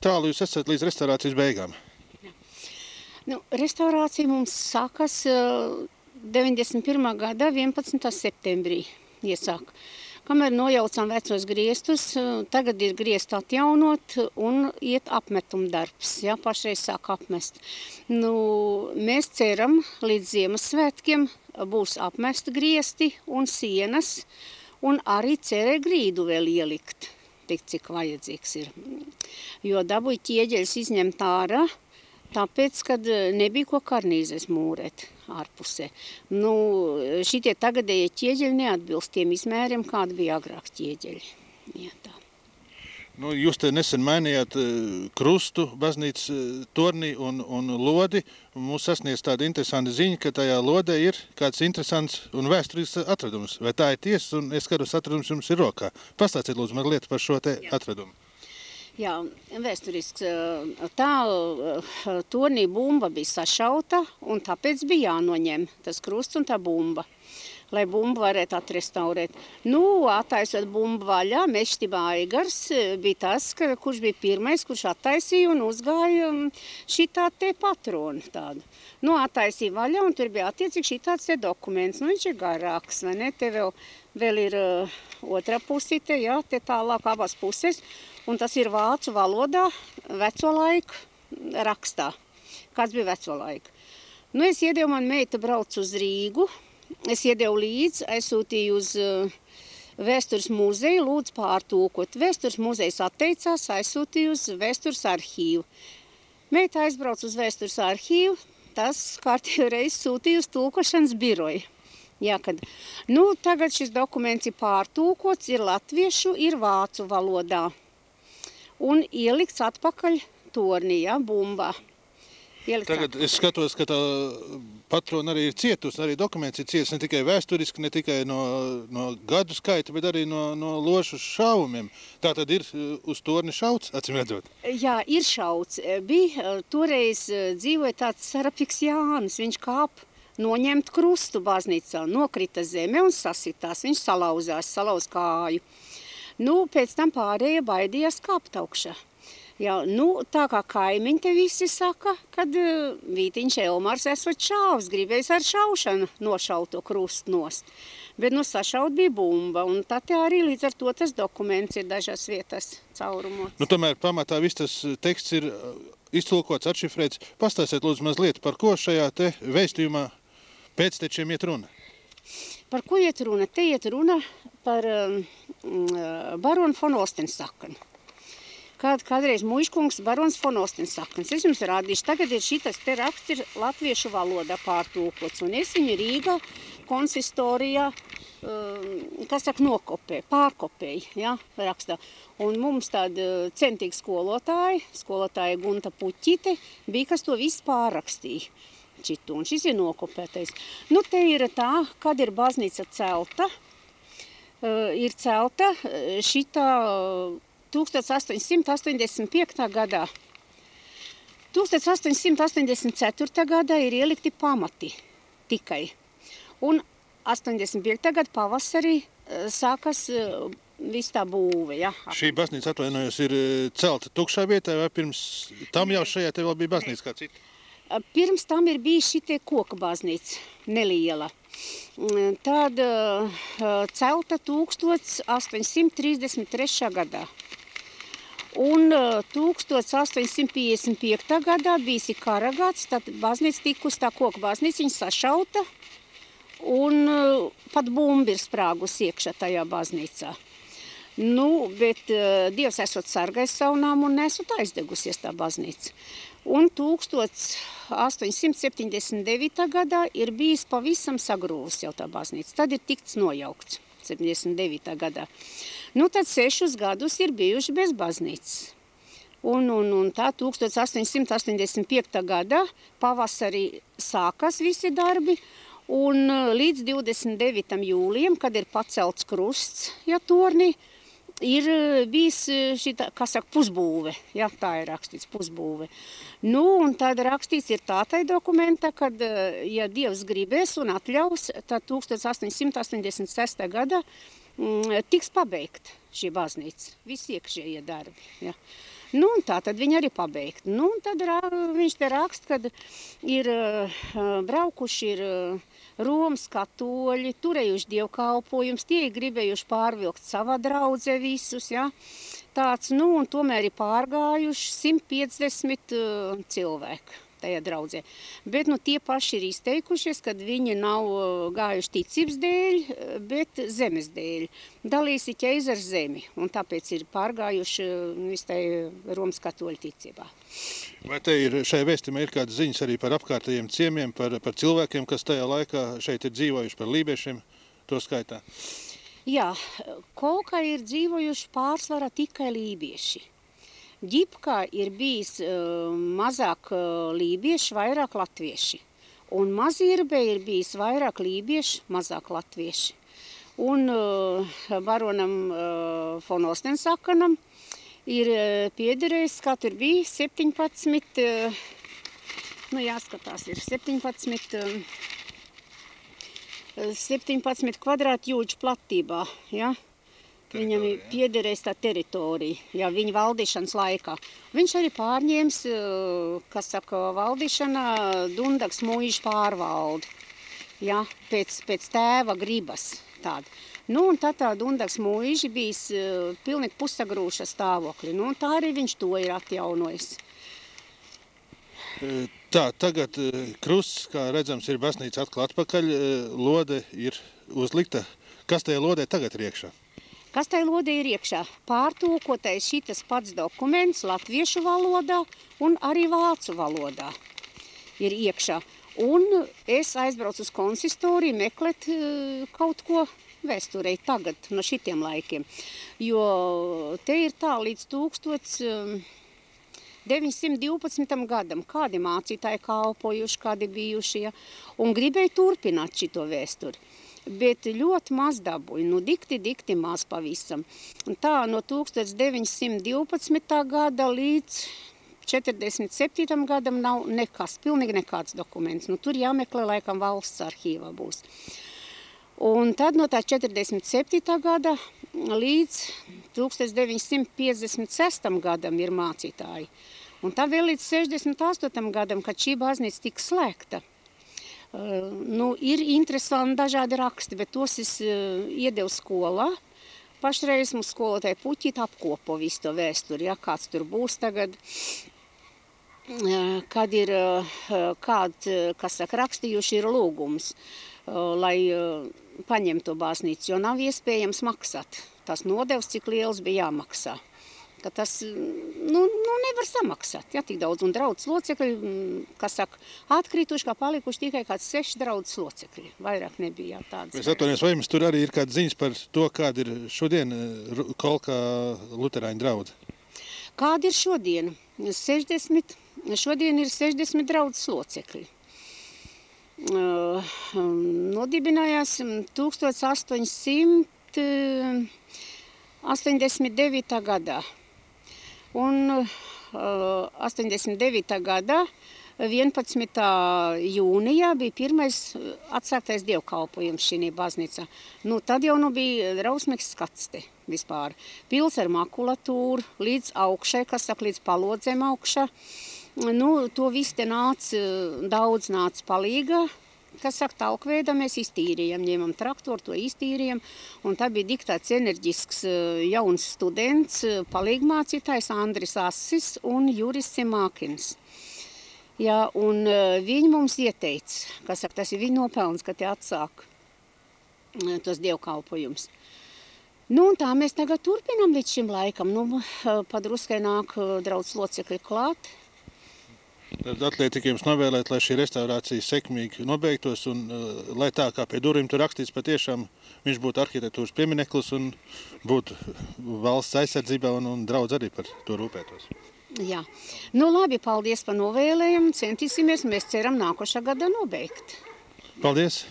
tālu jūs esat līdz restaurācijas beigām? Nu, restaurācija mums sākas 91. gada 11. septembrī iesāk. Kamēr nojaucām vecos griestus, tagad ir griezti atjaunot un iet apmetuma darbs, ja, pašreiz sāk apmest. Nu, mēs ceram, līdz Ziemassvētkiem būs apmesti griesti un sienas, un arī cerē grīdu vēl ielikt, tik cik vajadzīgs ir. Jo dabūja ķieģeļus izņemt ārā, tāpēc, kad nebija ko karnīzes mūrēt ārpusē. Nu, šitie tagadējie ķieģeļi neatbilst tiem izmēriem, kādi bija agrāk ķieģeļi. Jā, tā. Nu, jūs te nesen mainījāt krustu baznīcas tornī un lodi. Mūs sasniedz tāda interesanta ziņa, ka tajā lodē ir kāds interesants un vēsturisks atradums. Vai tā ir tiesa, un es skatos, atradums jums ir rokā. Pastāstiet lūdzu mazliet par šo te atradumu. Jā, vēsturisks. Tā tornī bumba bija sašauta, un tāpēc bija jānoņem tas krusts un tā bumba, lai bumbu varētu atrestaurēt. Nu, attaisot bumbu vaļā, Mežtibā Aigars bija tas, kurš bija pirmais, kurš attaisīja un uzgāja šitā te patronu tādu. Nu, attaisīja vaļā, un tur bija attiecīgi šitāds te dokuments. Nu, viņš ir garāks, vai ne? Te vēl ir otrā pusīte, jā, te tālāk abās pusēs. Un tas ir vācu valodā, veco laiku rakstā. Kāds bija veco laiku. Nu, es iedevu, man meita brauc uz Rīgu. Es iedevu līdzi, aizsūtīju uz Vēstures muzeju, lūdzu pārtūkot. Vēstures muzejs atteicās, aizsūtīju uz Vēstures arhīvu. Meita aizbrauc uz Vēstures arhīvu, tas kārtīgi reiz sūtīju uz tulkošanas biroju. Jā, kad, nu, tagad šis dokuments ir pārtūkots, ir latviešu, ir vācu valodā. Un ielikts atpakaļ tornī, ja, bumbā. Tagad es skatos, ka tā patrona arī ir cietusi, arī dokuments ir cietis ne tikai vēsturiski, ne tikai no gadu skaita, bet arī no lošu šaumiem. Tā tad ir uz torni šauts, acīm redzot? Jā, ir šauts. Bija toreiz dzīvoja tāds Sarapiks Jānis, viņš kāp noņemt krustu baznīcā, nokrita zeme un sasitās, viņš salauz kāju. Nu, pēc tam pārējie baidījās kāpt augšā. Jā, nu, tā kā kaimiņi te visi saka, kad Vītiņš Elmars esot šāvs, gribējis ar šaušanu nošaut to krustu nost. Bet, nu, sašaut bija bumba, un tā te arī līdz ar to tas dokuments ir dažās vietās caurumots. Nu, tomēr pamatā viss tas teksts ir iztulkots, atšifrēts. Pastāstiet, lūdzu, mazliet, par ko šajā te vēstījumā pēctečiem iet runa? Par ko iet runa? Te iet runa par baronu von Ostensakenu. Kādreiz muižkungs barons von Ostensakens. Es jums rādīšu, tagad ir šitas te raksts ir latviešu valodā pārtūkots, un es viņu Rīgā konsistorijā, kas saka, pārkopēju, ja, rakstā. Un mums tāda centīga skolotāja Gunta Puķite, bija, kas to visu pārrakstīja. Un šis ir nokopētais. Nu, te ir tā, kad ir baznīca celta, ir celta šitā 1885. gadā. 1884. gadā ir ielikti pamati tikai. Un 85. gada pavasarī sākas viss tā būve. Ja? Šī baznīca, atvainojos, ir celta tukšā vietā, vai pirms tam jau šajā te vēl bija baznīca kā cita? Pirms tam ir bijis šitie koka baznīca, neliela. Tāda celta 1833. gadā. Un 1855. gadā bijis karagāts, tad baznīca tikus, tā koka baznīca, viņa sašauta, un pat bumba ir sprāgus iekšā tajā baznīcā. Nu, bet Dievs esot sargājis savu namu un nesot aizdegusies tā baznīca. Un 1879. gadā ir bijis pavisam sagrūvus jau tā baznīca. Tad ir tikts nojaukts 79. gadā. Nu, tad 6 gadus ir bijuši bez baznīcas. Un tā 1885. gadā pavasarī sākas visi darbi, un līdz 29. jūlijam, kad ir pacelts krusts, ja tornī, ir bijis šitā, kā saka, pusbūve. Ja, tā ir rakstīts, pusbūve. Nu, un tad rakstīts ir tātai dokumentā, kad, ja Dievs gribēs un atļaus, tad 1886. gadā tiks pabeigt šī baznīca, visi iekšējie darbi. Ja. Nu, un tā tad viņi arī pabeigt. Nu, un tad viņš te raksta, kad ir braukuši Romas katoļi, turējuši dievkalpojums, tie ir gribējuši pārvilkt savā draudzē visus, ja? Tāds, nu, un tomēr ir pārgājuši 150 cilvēku tajā draudzē. Bet nu, tie paši ir izteikušies, kad viņi nav gājuši ticības dēļ, bet zemes dēļ. Dalīsi ķeizars zemi, un tāpēc ir pārgājuši visai Romas katoļu ticībā. Vai te ir šajā vēstījumā ir kādas ziņas arī par apkārtējiem ciemiem, par cilvēkiem, kas tajā laikā šeit ir dzīvojuši, par lībiešiem, to skaitā? Jā, Kolkā ir dzīvojuši pārsvarā tikai lībieši. Ģipkā ir bijis mazāk lībieši, vairāk latvieši. Un Mazirbē ir bijis vairāk lībieši, mazāk latvieši. Un baronam von Ostensakanam ir piederējis, kā tur bija, 17, nu jāskatās, ir 17 kvadrātjūdžu platībā, ja? Viņam ir piederējis tā teritorija, ja, viņa valdīšanas laikā. Viņš arī pārņēmis, kas saka, valdīšana Dundags mūža pārvaldi, ja, pēc tēva gribas tāda. Nu, un tad tā Dundags mūža bijis pilnīgi pusagrūša stāvokļi. Nu, un tā arī viņš to ir atjaunojis. Tā, tagad krusts, kā redzams, ir baznīca atkal atpakaļ, lode ir uzlikta. Kas tajā lodē tagad ir iekšā? Kas tai lodē ir iekšā? Pārtulkotais šitas pats dokuments latviešu valodā un arī vācu valodā ir iekšā. Un es aizbraucu uz konsistoriju meklēt kaut ko vēsturei tagad, no šitiem laikiem. Jo te ir tā līdz 1912. gadam, kādi mācītāji kalpojuši, kādi bijuši, ja, un gribēju turpināt šito vēsturi. Bet ļoti maz dabūju, nu dikti maz pavisam. Tā no 1912. gada līdz 47. gadam nav nekas, pilnīgi nekāds dokuments. Nu, tur jāmeklē, laikam, valsts arhīvā būs. Un tad no tā 47. gada līdz 1956. gadam ir mācītāji. Un tā vēl līdz 68. gadam, kad šī baznīca tika slēgta. Nu, ir interesanti dažādi raksti, bet tos es iedevu skolā. Pašreiz mums skolotāji puķīt apkopo visu to vēsturi, ja, kāds tur būs tagad. Kad ir kas saka, rakstījuši ir lūgums, lai paņem to baznīcu, jo nav iespējams maksāt. Tas nodevs, cik liels bija jāmaksā. Ka tas nevar samaksāt, ja, tik daudz. Un draudzes locekļi, kas saka, atkrītuši, kā palikuši tikai kāds 6 draudzes locekļi. Vairāk nebija tādas. Es atvainojos, vai jums tur arī ir kādas ziņas par to, kāda ir šodien Kolkā luterāņu draudze? Kāda ir šodien? Šodien ir 60 draudzes locekļi. Nodibinājās 1889. gadā. Un 89. gadā 11. jūnijā bija pirmais atsāktais dievkalpojums šī baznīcā. Nu, tad jau bija drausmīgs skats te vispār. Pils ar makulatūru līdz augšai, kas saka, līdz palodzēm augšā. Nu, to viss te daudz nāca palīgā. Kas saka, talkveidā mēs iztīrījam, ņēmam traktoru, to iztīrījam, un tā bija diktāts enerģisks jauns students, palīgmācītājs Andris Assis un Juris Semākins. Jā, un viņi mums ieteica, kas saka, tas ir viņa nopelns, ka te atsāk tos dievkalpojums. Nu, un tā mēs tagad turpinām līdz šim laikam, nu, padruskai nāk draudzes locekļi klāt. Tad atliek tikai jums novēlēt, lai šī restaurācija sekmīgi nobeigtos un lai tā kā pie durvīm tur rakstīts patiešām viņš būtu arhitektūras piemineklis un būtu valsts aizsardzībā un draudz arī par to rūpētos. Jā. Nu labi, paldies par novēlējumu. Centīsimies, mēs ceram nākošā gada nobeigt. Paldies!